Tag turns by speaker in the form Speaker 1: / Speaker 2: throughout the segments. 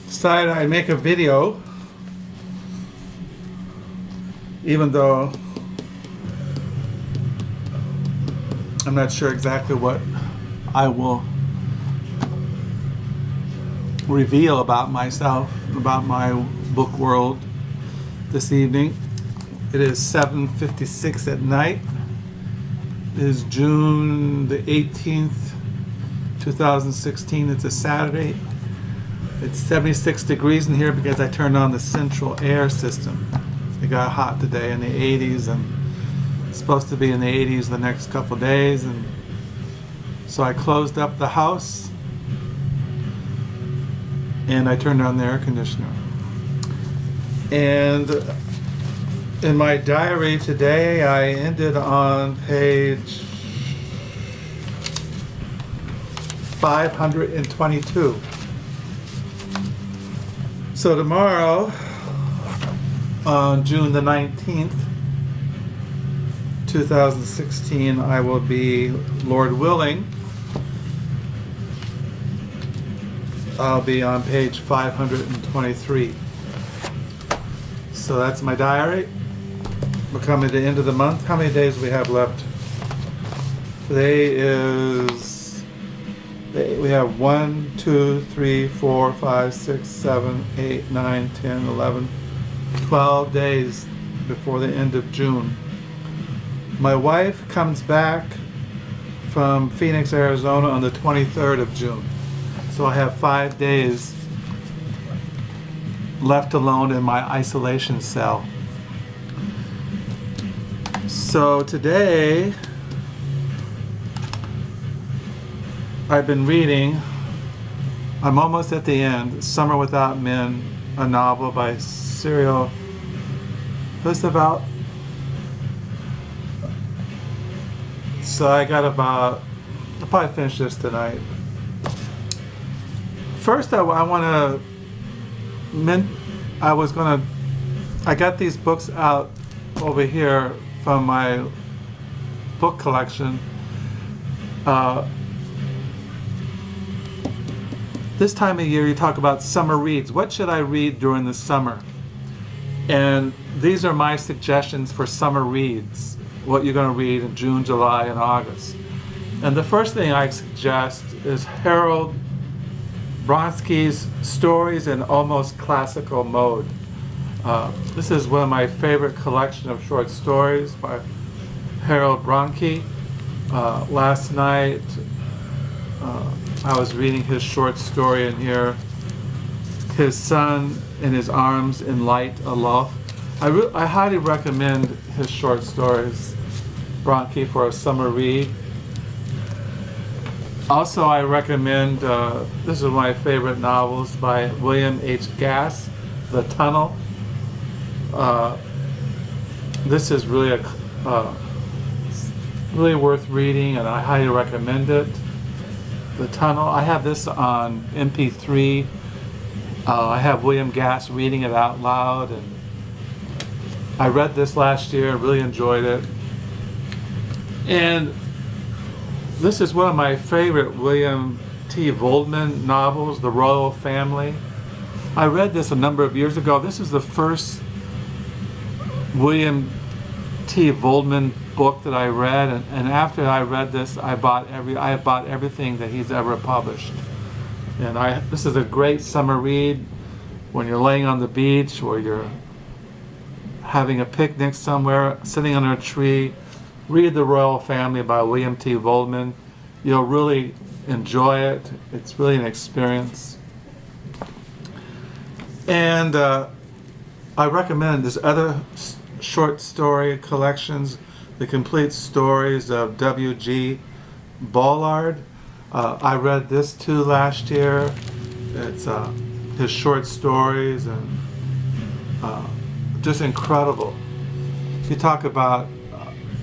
Speaker 1: decided I'd make a video, even though I'm not sure exactly what I will reveal about myself, about my book world this evening. It is 7:56 at night. It is June the 18th, 2016. It's a Saturday. It's 76 degrees in here because I turned on the central air system. It got hot today in the 80s, and it's supposed to be in the 80s the next couple days, and so I closed up the house and I turned on the air conditioner. And in my diary today, I ended on page 522. So tomorrow, on June the 19th, 2016, I will be, Lord willing, I'll be on page 523. So that's my diary. We're coming to the end of the month. How many days do we have left? Today is, we have 1, 2, 3, 4, 5, 6, 7, 8, 9, 10, 11, 12 days before the end of June. My wife comes back from Phoenix, Arizona on the 23rd of June. So I have 5 days left alone in my isolation cell. So today I've been reading, I'm almost at the end, Summer Without Men, a novel by Serial. Who's about? So I got about, I'll probably finish this tonight. First, I want to, I got these books out over here from my book collection. This time of year you talk about summer reads. What should I read during the summer? And these are my suggestions for summer reads, what you're going to read in June, July, and August. And the first thing I suggest is Harold Bronsky's Stories in Almost Classical Mode. This is one of my favorite collection of short stories by Harold Bronski. Last night I was reading his short story in here, His Son in His Arms in Light Aloft. I highly recommend his short stories, Bronski, for a summer read. Also, I recommend, this is one of my favorite novels by William H. Gass, The Tunnel. This is really really worth reading, and I highly recommend it. The Tunnel. I have this on MP3. I have William Gass reading it out loud, and I read this last year and really enjoyed it. And this is one of my favorite William T. Voldman novels, The Royal Family. I read this a number of years ago. This is the first William T. Voldman book that I read, and after I read this, I bought everything that he's ever published. And this is a great summer read when you're laying on the beach or you're having a picnic somewhere, sitting under a tree. Read The Royal Family by William T. Voldman. You'll really enjoy it. It's really an experience. And I recommend this other short story collections, The Complete Stories of W.G. Ballard. I read this too last year. It's his short stories, and just incredible. You talk about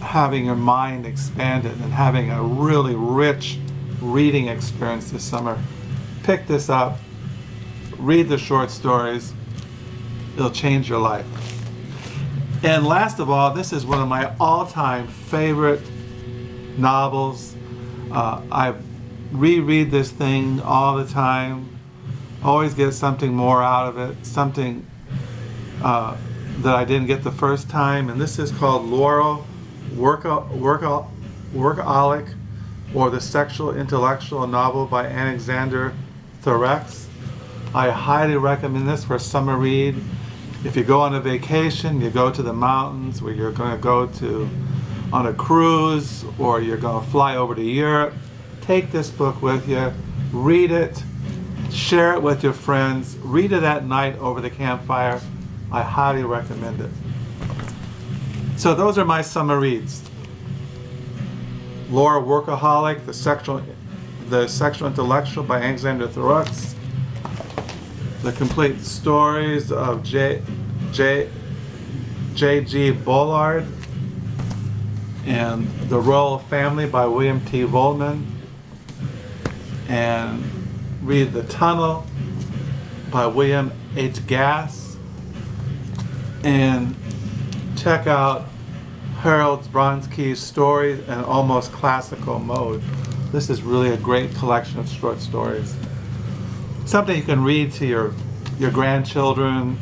Speaker 1: having your mind expanded and having a really rich reading experience this summer. Pick this up, read the short stories. It'll change your life. And last of all, this is one of my all-time favorite novels. I reread this thing all the time. always get something more out of it, something that I didn't get the first time. And this is called Laurel Workaholic, or the Sexual Intellectual Novel by Alexander Thorex. I highly recommend this for a summer read. If you go on a vacation, you go to the mountains, where you're going to go to on a cruise, or you're going to fly over to Europe, take this book with you, read it, share it with your friends, read it at night over the campfire. I highly recommend it. So those are my summer reads. Laura Workaholic, the Sexual Intellectual by Alexander Thorex. The Complete Stories of J.G. Bullard. And The Royal Family by William T. Vollmann. And read The Tunnel by William H. Gass. And check out Harold Bronsky's Stories in Almost Classical Mode. This is really a great collection of short stories. Something you can read to your grandchildren,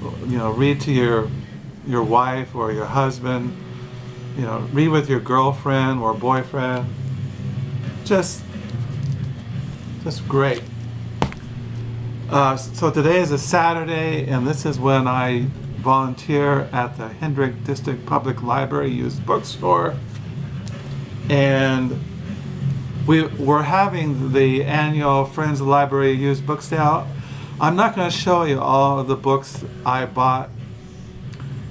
Speaker 1: read to your wife or your husband, read with your girlfriend or boyfriend. Just great. So today is a Saturday, and this is when I volunteer at the Hendrick District Public Library Used Bookstore, and we're having the annual Friends of the Library Used Book Sale. I'm not going to show you all of the books I bought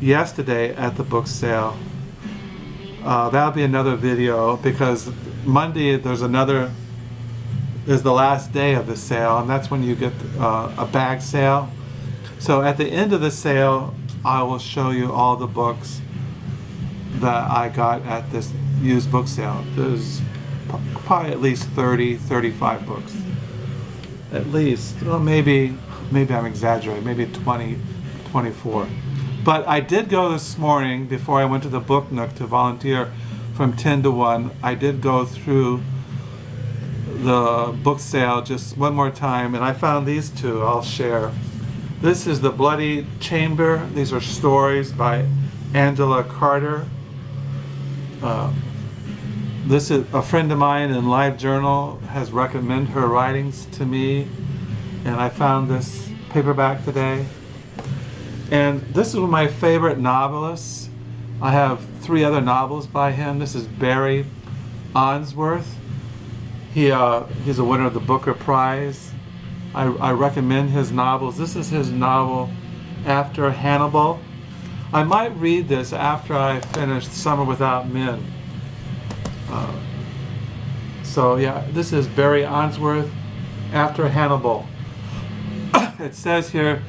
Speaker 1: yesterday at the book sale. That'll be another video, because Monday is the last day of the sale, and that's when you get a bag sale. So at the end of the sale, I will show you all the books that I got at this used book sale. There's probably at least 30, 35 books. At least. Well, maybe I'm exaggerating. Maybe 20, 24. But I did go this morning, before I went to the Book Nook to volunteer from 10 to 1. I did go through the book sale just one more time, and I found these two I'll share. This is The Bloody Chamber. These are stories by Angela Carter. This is a friend of mine in LiveJournal has recommended her writings to me, and I found this paperback today. And this is one of my favorite novelists. I have 3 other novels by him. This is Barry Onsworth. He's a winner of the Booker Prize. I recommend his novels. This is his novel, After Hannibal. I might read this after I finish Summer Without Men. So yeah, this is Barry Onsworth, After Hannibal. It says here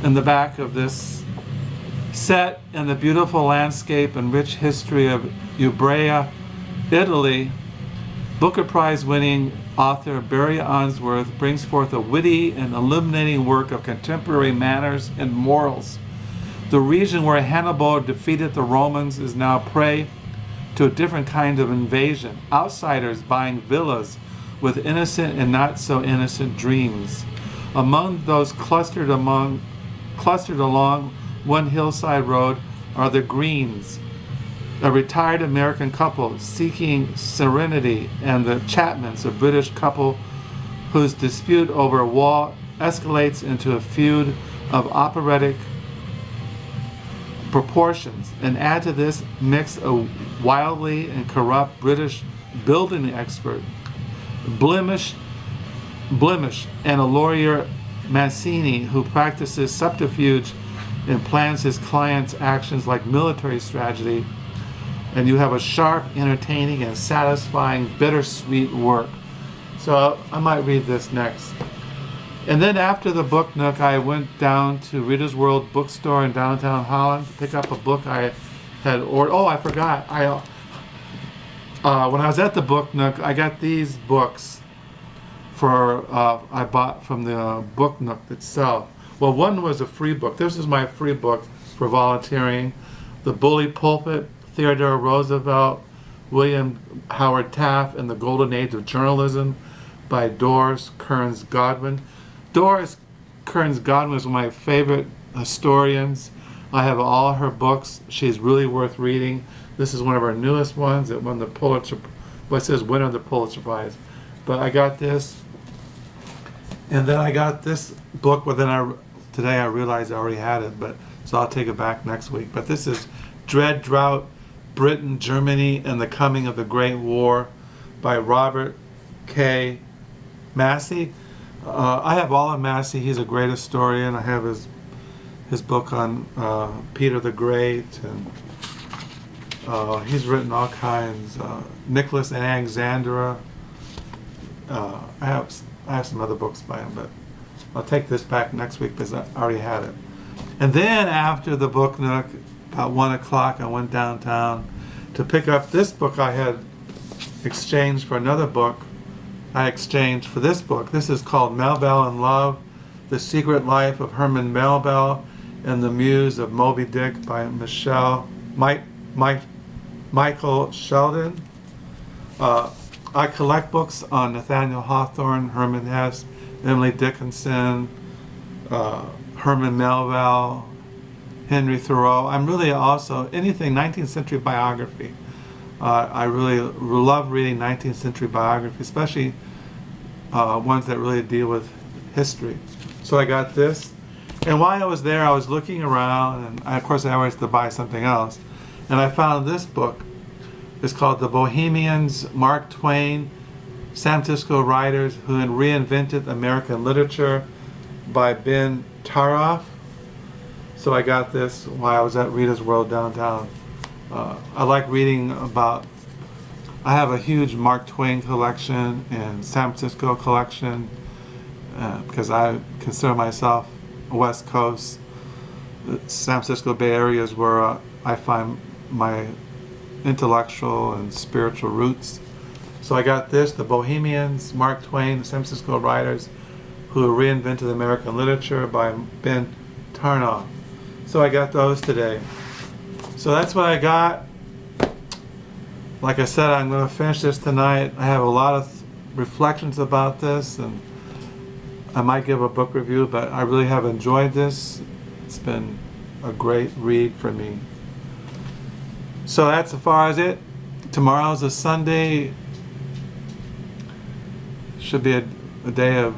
Speaker 1: in the back of this, set in the beautiful landscape and rich history of Umbria, Italy, Booker Prize winning author Barry Onsworth brings forth a witty and illuminating work of contemporary manners and morals. The region where Hannibal defeated the Romans is now prey to a different kind of invasion. Outsiders buying villas with innocent and not so innocent dreams. Among those clustered along one hillside road are the Greens, a retired American couple seeking serenity, and the Chapmans, a British couple whose dispute over a wall escalates into a feud of operatic proportions. And add to this mix a wildly and corrupt British building expert, Blemish, and a lawyer, Mancini, who practices subterfuge and plans his clients' actions like military strategy. And you have a sharp, entertaining, and satisfying, bittersweet work. So I might read this next. And then after the Book Nook, I went down to Reader's World Bookstore in downtown Holland to pick up a book I had ordered. Oh, I forgot. When I was at the Book Nook, I got these books I bought from the Book Nook itself. Well, one was a free book. This is my free book for volunteering. The Bully Pulpit, Theodore Roosevelt, William Howard Taft, and the Golden Age of Journalism by Doris Kearns Godwin. Doris Kearns Godwin is one of my favorite historians. I have all her books. She's really worth reading. This is one of our newest ones. It won the Pulitzer, well, it says winner of the Pulitzer Prize. But I got this. And then I got this book, but then today I realized I already had it, but so I'll take it back next week. But this is Dread Drought, Britain, Germany, and the Coming of the Great War by Robert K. Massey. I have all of Massey. He's a great historian. I have his book on Peter the Great, and he's written all kinds. Nicholas and Alexandra. I have some other books by him, but I'll take this back next week because I already had it. And then after the book nook, about 1 o'clock, I went downtown to pick up this book I had exchanged for another book. I exchanged for this book. This is called Melville in Love, The Secret Life of Herman Melville and the Muse of Moby Dick by Michael Sheldon. I collect books on Nathaniel Hawthorne, Herman Hesse, Emily Dickinson, Herman Melville, Henry Thoreau. I'm really also anything 19th century biography. I really love reading 19th century biography, especially ones that really deal with history. So I got this. And while I was there, I was looking around, and of course I always had to buy something else. And I found this book. It's called The Bohemians, Mark Twain, San Francisco Writers Who Reinvented American Literature by Ben Taroff. So I got this while I was at Rita's World downtown. I like reading about, I have a huge Mark Twain collection and San Francisco collection because I consider myself a West Coast. The San Francisco Bay Area is where I find my intellectual and spiritual roots. So I got this, The Bohemians, Mark Twain, San Francisco Writers Who Reinvented American Literature by Ben Taroff. So I got those today. So that's what I got. Like I said, I'm going to finish this tonight. I have a lot of reflections about this, and I might give a book review, but I really have enjoyed this. It's been a great read for me. So that's as far as it. Tomorrow's a Sunday. Should be a day of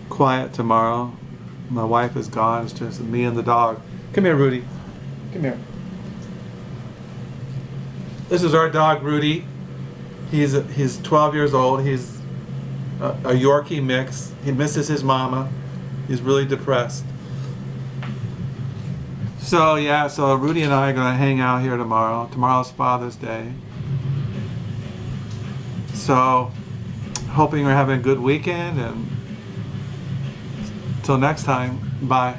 Speaker 1: quiet tomorrow. My wife is gone. It's just me and the dog. Come here, Rudy. Come here. This is our dog, Rudy. He's 12 years old. He's a Yorkie mix. He misses his mama. He's really depressed. So yeah, so Rudy and I are going to hang out here tomorrow. Tomorrow's Father's Day. So hoping you're having a good weekend, and until next time, bye.